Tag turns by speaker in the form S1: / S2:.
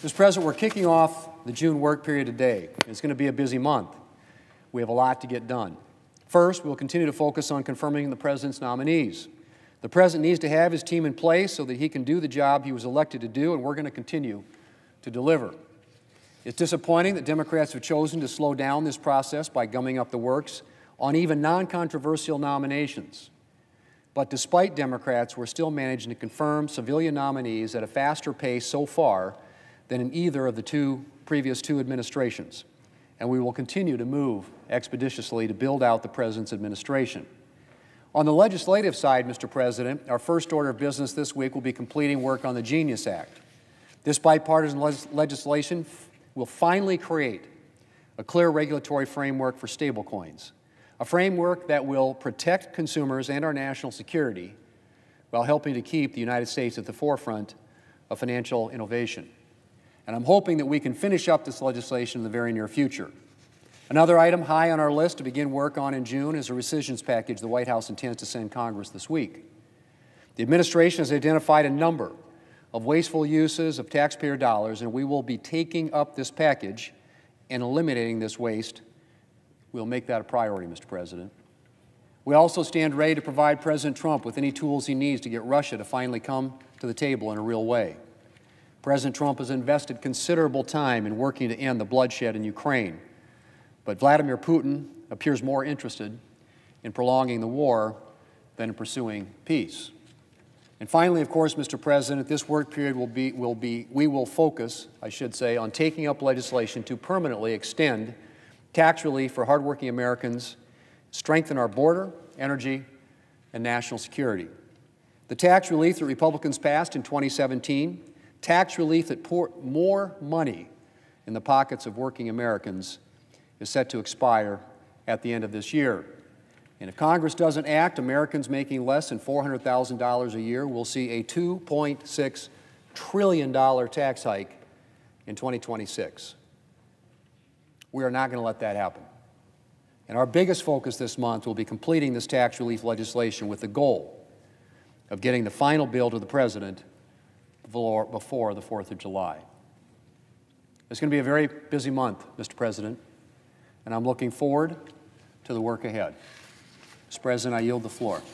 S1: Mr. President, we're kicking off the June work period today. It's going to be a busy month. We have a lot to get done. First, we'll continue to focus on confirming the President's nominees. The President needs to have his team in place so that he can do the job he was elected to do, and we're going to continue to deliver. It's disappointing that Democrats have chosen to slow down this process by gumming up the works on even non-controversial nominations. But despite Democrats, we're still managing to confirm civilian nominees at a faster pace so far than in either of the previous two administrations. And we will continue to move expeditiously to build out the President's administration. On the legislative side, Mr. President, our first order of business this week will be completing work on the Genius Act. This bipartisan legislation will finally create a clear regulatory framework for stablecoins, a framework that will protect consumers and our national security while helping to keep the United States at the forefront of financial innovation. And I'm hoping that we can finish up this legislation in the very near future. Another item high on our list to begin work on in June is a rescissions package the White House intends to send Congress this week. The administration has identified a number of wasteful uses of taxpayer dollars, and we will be taking up this package and eliminating this waste. We'll make that a priority, Mr. President. We also stand ready to provide President Trump with any tools he needs to get Russia to finally come to the table in a real way. President Trump has invested considerable time in working to end the bloodshed in Ukraine, but Vladimir Putin appears more interested in prolonging the war than in pursuing peace. And finally, of course, Mr. President, this work period we will focus, I should say, on taking up legislation to permanently extend tax relief for hardworking Americans, strengthen our border, energy, and national security. The tax relief that Republicans passed in 2017, tax relief that poured more money in the pockets of working Americans, is set to expire at the end of this year. And if Congress doesn't act, Americans making less than $400,000 a year will see a $2.6 trillion tax hike in 2026. We are not going to let that happen. And our biggest focus this month will be completing this tax relief legislation with the goal of getting the final bill to the President before the 4th of July. It's going to be a very busy month, Mr. President, and I'm looking forward to the work ahead. Mr. President, I yield the floor.